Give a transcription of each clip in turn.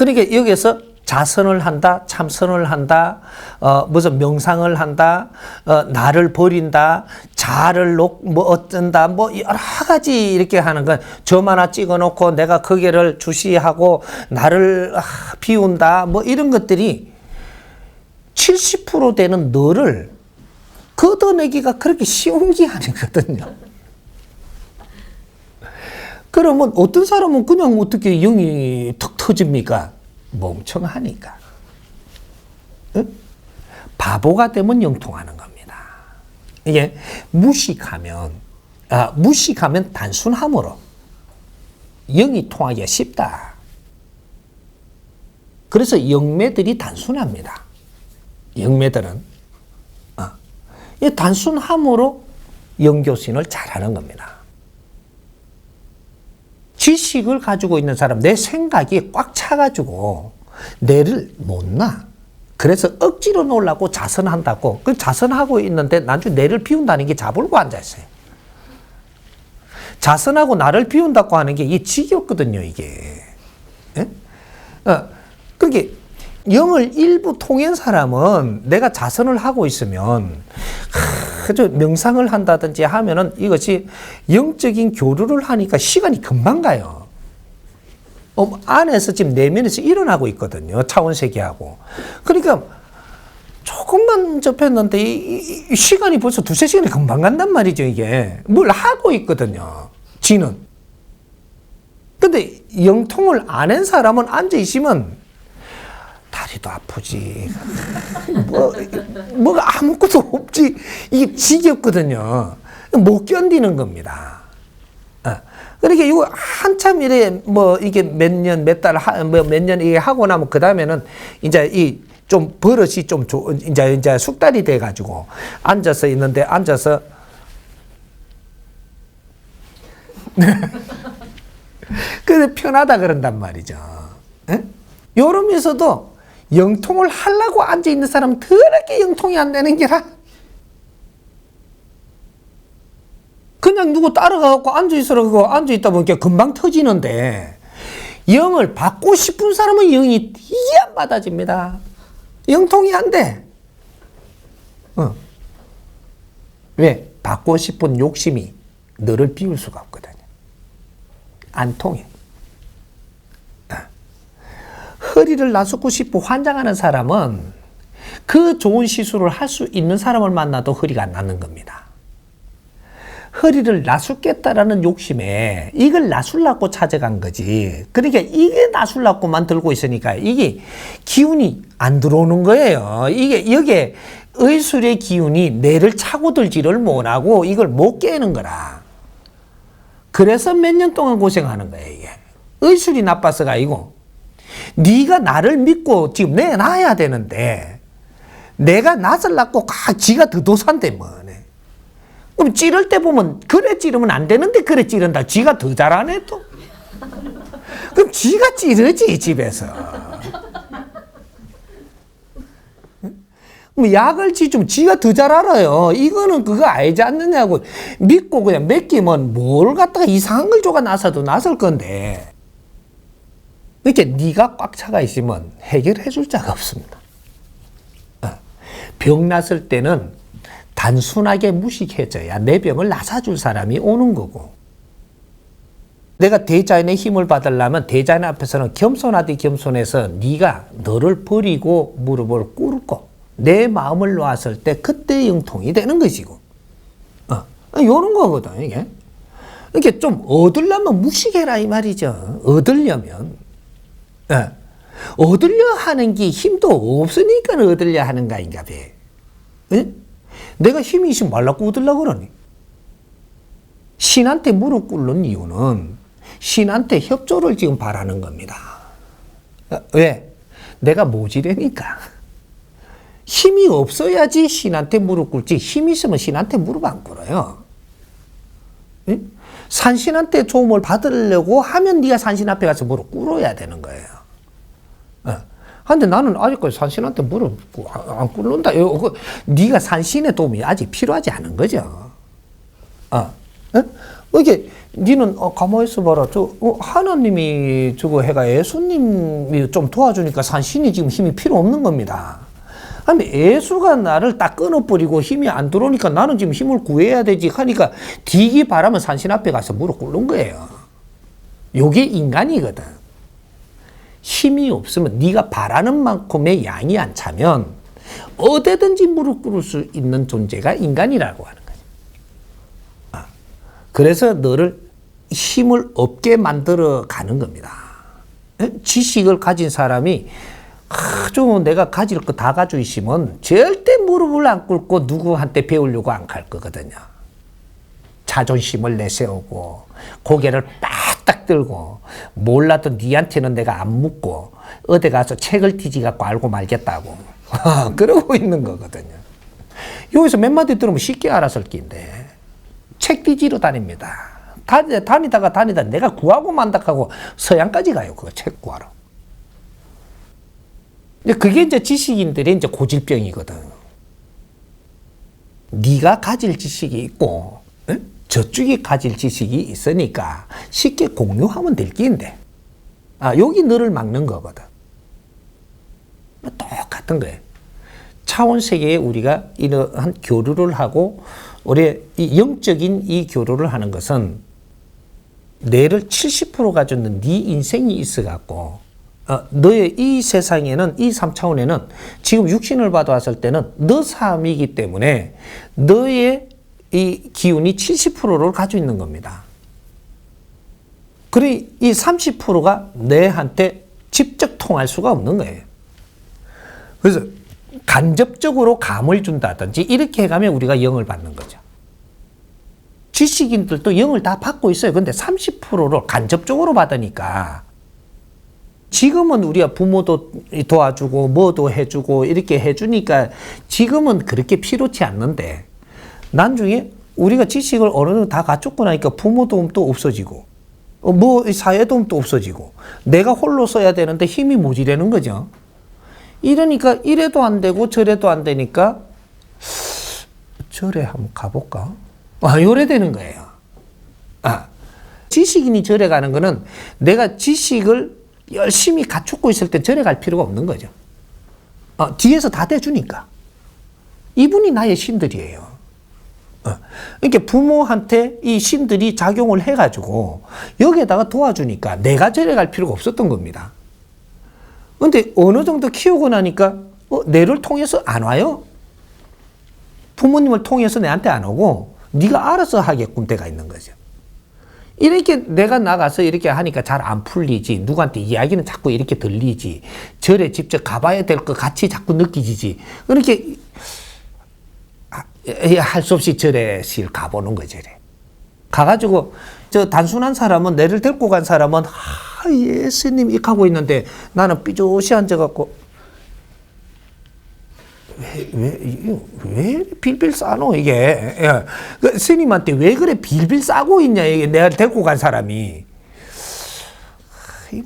그러니까 여기서 자선을 한다, 참선을 한다, 무슨 명상을 한다, 나를 버린다, 자를 뭐 어쩐다, 뭐 여러 가지 이렇게 하는 건 점 하나 찍어 놓고 내가 거기를 주시하고 나를 비운다, 뭐 이런 것들이 70% 되는 너를 걷어내기가 그렇게 쉬운 게 아니거든요. 그러면 어떤 사람은 그냥 어떻게 영이 턱 터집니까? 멍청하니까. 응? 바보가 되면 영통하는 겁니다. 이게 무식하면 단순함으로 영이 통하기가 쉽다. 그래서 영매들이 단순합니다. 영매들은 이 단순함으로 영교신을 잘하는 겁니다. 지식을 가지고 있는 사람, 내 생각이 꽉 차가지고 뇌를 못 놔. 그래서 억지로 놓으려고 자선한다고. 그 자선하고 있는데 나중에 뇌를 비운다는 게 자불고 앉아있어요. 자선하고 나를 비운다고 하는 게 이게 지겹거든요, 이게. 예? 그러니까 영을 일부 통한 사람은 내가 자선을 하고 있으면 명상을 한다든지 하면은 이것이 영적인 교류를 하니까 시간이 금방 가요. 안에서 지금 내면에서 일어나고 있거든요. 차원세계하고. 그러니까 조금만 접했는데 이 시간이 벌써 두세 시간이 금방 간단 말이죠, 이게. 뭘 하고 있거든요. 지는. 근데 영통을 안 한 사람은 앉아있으면 다리도 아프지. 뭐가 아무것도 없지. 이게 지겹거든요. 못 견디는 겁니다. 그러니까 이거 한참 이래 이게 몇 년, 몇 달, 몇 년 이게 하고 나면 그 다음에는 이제 이 좀 버릇이 좀 이제 숙달이 돼 가지고 앉아서 있는데 앉아서 그래서 편하다 그런단 말이죠. 요러면서도 영통을 하려고 앉아있는 사람은 더럽게 영통이 안 되는 게라. 그냥 누구 따라가고 앉아있으라고 앉아있다 보니까 금방 터지는데 영을 받고 싶은 사람은 영이 이게 안 받아집니다. 영통이 안 돼. 왜? 받고 싶은 욕심이 너를 비울 수가 없거든요. 안 통해. 허리를 나sup고 싶고 환장하는 사람은 그 좋은 시술을 할 수 있는 사람을 만나도 허리가 안 낫는 겁니다. 허리를 나sup겠다라는 욕심에 이걸 나술라고 찾아간 거지. 그러니까 이게 나술라고만 들고 있으니까 이게 기운이 안 들어오는 거예요. 이게 여기에 의술의 기운이 뇌를 차고 들지를 못하고 이걸 못 깨는 거라. 그래서 몇 년 동안 고생하는 거예요, 이게. 의술이 나빠서가 아니고 네가 나를 믿고 지금 내놔야 되는데 내가 낯을 낳고 지가 더 도산데 뭐네. 그럼 찌를 때 보면 그래 찌르면 안 되는데 그래 찌른다. 지가 더 잘하네 또. 그럼 지가 찌르지 집에서. 약을 지좀 지가 더 잘 알아요. 이거는 그거 알지 않느냐고 믿고 그냥 맡기면 뭘 갖다가 이상한 걸 줘가 나서도 나설 건데. 이렇게 네가 꽉 차가 있으면 해결해 줄 자가 없습니다. 병 났을 때는 단순하게 무식해져야 내 병을 나사줄 사람이 오는 거고, 내가 대자연의 힘을 받으려면 대자연 앞에서는 겸손하디 겸손해서 네가 너를 버리고 무릎을 꿇고 내 마음을 놓았을 때 그때 영통이 되는 것이고, 이런 거거든 이게. 이렇게 좀 얻으려면 무식해라 이 말이죠. 얻으려면. 얻으려 하는 게 힘도 없으니까 얻으려 하는 거인가 봐. 내가 힘이 있으면 말라고 얻으려고 그러니. 신한테 무릎 꿇는 이유는 신한테 협조를 지금 바라는 겁니다. 왜? 내가 모지래니까. 힘이 없어야지 신한테 무릎 꿇지, 힘이 있으면 신한테 무릎 안 꿇어요. 산신한테 도움을 받으려고 하면 네가 산신 앞에 가서 무릎 꿇어야 되는 거예요. 근데 나는 아직까지 산신한테 무릎 안 꿇는다. 네가 산신의 도움이 아직 필요하지 않은 거죠. 이게 니는 가만히 있어봐라. 하나님이 저거 해가 예수님이 좀 도와주니까 산신이 지금 힘이 필요 없는 겁니다. 아니 예수가 나를 딱 끊어버리고 힘이 안 들어오니까 나는 지금 힘을 구해야 되지 하니까 뒤기 바라면 산신 앞에 가서 무릎 꿇는 거예요. 요게 인간이거든. 힘이 없으면 네가 바라는 만큼의 양이 안 차면 어디든지 무릎 꿇을 수 있는 존재가 인간이라고 하는 거죠. 그래서 너를 힘을 없게 만들어 가는 겁니다. 지식을 가진 사람이 좀 내가 가질 거 다 가지고 있으면 절대 무릎을 안 꿇고 누구한테 배우려고 안 갈 거거든요. 자존심을 내세우고 고개를 빡딱 들고 몰라도 니한테는 내가 안 묻고 어디 가서 책을 뒤지 갖고 알고 말겠다고 그러고 있는 거거든요. 여기서 몇 마디 들으면 쉽게 알아설 끼인데 책 뒤지러 다닙니다. 다니다가 내가 구하고 만닥하고 서양까지 가요. 그거 책 구하러. 그게 이제 지식인들의 이제 고질병이거든. 네가 가질 지식이 있고, 응? 저쪽이 가질 지식이 있으니까 쉽게 공유하면 될 끼인데, 여기 너를 막는 거거든. 똑같은 거예요. 차원 세계에 우리가 이러한 교류를 하고, 우리 이 영적인 이 교류를 하는 것은 뇌를 70% 가졌는 네 인생이 있어갖고, 너의 이 세상에는, 이 3차원에는 지금 육신을 받아왔을 때는 너 삶이기 때문에 너의 이 기운이 70%를 가지고 있는 겁니다. 그래, 이 30%가 내한테 직접 통할 수가 없는 거예요. 그래서 간접적으로 감을 준다든지 이렇게 해가면 우리가 영을 받는 거죠. 지식인들도 영을 다 받고 있어요. 근데 30%를 간접적으로 받으니까 지금은 우리가 부모도 도와주고 뭐도 해주고 이렇게 해주니까 지금은 그렇게 필요치 않는데 나중에 우리가 지식을 어느 정도 다 갖췄고 나니까 부모 도움도 없어지고 사회 도움도 없어지고 내가 홀로 써야 되는데 힘이 모자라는 거죠. 이러니까 이래도 안 되고 저래도 안 되니까 절에 한번 가볼까? 요래 되는 거예요. 지식인이 절에 가는 거는 내가 지식을 열심히 갖추고 있을 때 절에 갈 필요가 없는 거죠. 뒤에서 다 대주니까. 이분이 나의 신들이에요. 그러니까 부모한테 이 신들이 작용을 해가지고 여기에다가 도와주니까 내가 절에 갈 필요가 없었던 겁니다. 근데 어느 정도 키우고 나니까 내를 통해서 안 와요. 부모님을 통해서 내한테 안 오고 네가 알아서 하게끔 때가 있는 거죠. 이렇게 내가 나가서 이렇게 하니까 잘 안 풀리지. 누구한테 이야기는 자꾸 이렇게 들리지. 절에 직접 가봐야 될 것 같이 자꾸 느끼지지. 그렇게 할 수 없이 절에 가보는 거죠. 가가지고 저 단순한 사람은 내를 데리고 간 사람은 예수님 이렇게 하고 있는데 나는 삐죽이 앉아갖고 왜 빌빌 싸노 이게. 그 스님한테 왜 그래 빌빌 싸고 있냐 이게 내가 데리고 간 사람이.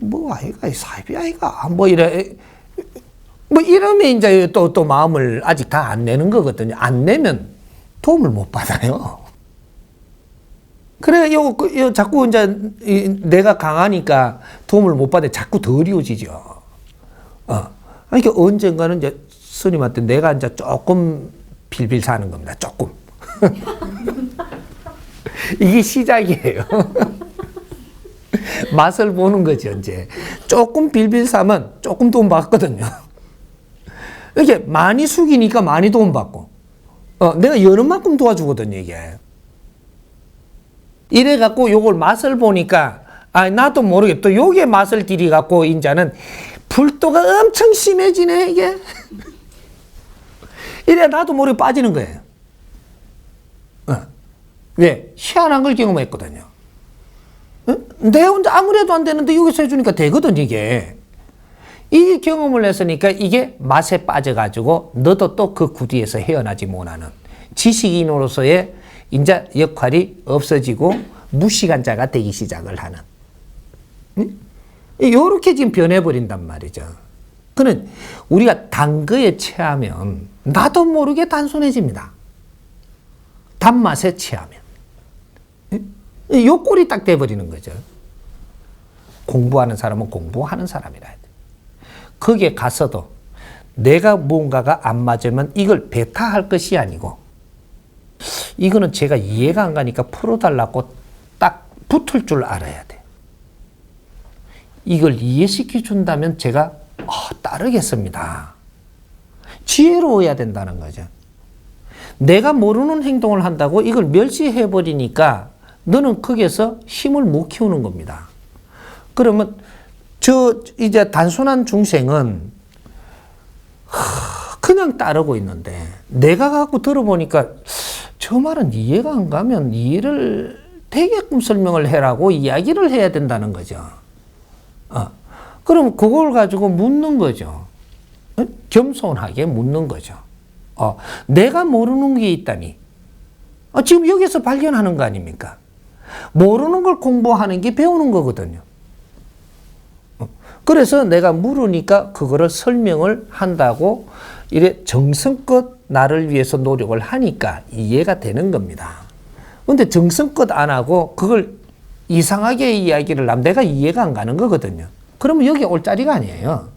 뭐 아이가 사이비 아이가 뭐 이러면 이제 또 마음을 아직 다 안 내는 거거든요. 안 내면 도움을 못 받아요. 그래 요 자꾸 이제 내가 강하니까 도움을 못 받아 자꾸 더 어려워지죠. 그러니까 언젠가는 이제 스님한테 내가 이제 조금 빌빌 사는 겁니다. 조금. 이게 시작이에요. 맛을 보는 거죠, 이제. 조금 빌빌 사면 조금 돈 받거든요. 이렇게 많이 숙이니까 많이 돈 받고. 내가 여는 만큼 도와주거든요, 이게. 이래갖고 요걸 맛을 보니까, 나도 모르게 또 요게 맛을 들이갖고, 이제는 불도가 엄청 심해지네, 이게. 이래 나도 모르게 빠지는 거예요. 왜? 희한한 걸 경험했거든요. 내 혼자 아무래도 안 되는데 여기서 해주니까 되거든, 이게. 이 경험을 했으니까 이게 맛에 빠져가지고 너도 또 그 구디에서 헤어나지 못하는 지식인으로서의 이제 역할이 없어지고 무시간자가 되기 시작을 하는. 요렇게 지금 변해버린단 말이죠. 그는 우리가 단 거에 취하면 나도 모르게 단순해집니다. 단맛에 취하면. 요 꼴이 딱 돼버리는 거죠. 공부하는 사람은 공부하는 사람이라 해야 돼. 거기에 가서도 내가 뭔가가 안 맞으면 이걸 배타할 것이 아니고, 이거는 제가 이해가 안 가니까 풀어달라고 딱 붙을 줄 알아야 돼. 이걸 이해시켜 준다면 제가 따르겠습니다. 지혜로워야 된다는 거죠. 내가 모르는 행동을 한다고 이걸 멸시해 버리니까 너는 거기에서 힘을 못 키우는 겁니다. 그러면 이제 단순한 중생은 그냥 따르고 있는데, 내가 갖고 들어보니까 저 말은 이해가 안 가면 이해를 되게끔 설명을 해라고 이야기를 해야 된다는 거죠. 그럼 그걸 가지고 묻는 거죠. 겸손하게 묻는 거죠. 내가 모르는 게 있다니. 지금 여기서 발견하는 거 아닙니까? 모르는 걸 공부하는 게 배우는 거거든요. 그래서 내가 물으니까 그거를 설명을 한다고 이래 정성껏 나를 위해서 노력을 하니까 이해가 되는 겁니다. 근데 정성껏 안 하고 그걸 이상하게 이야기를 하면 내가 이해가 안 가는 거거든요. 그러면 여기 올 자리가 아니에요.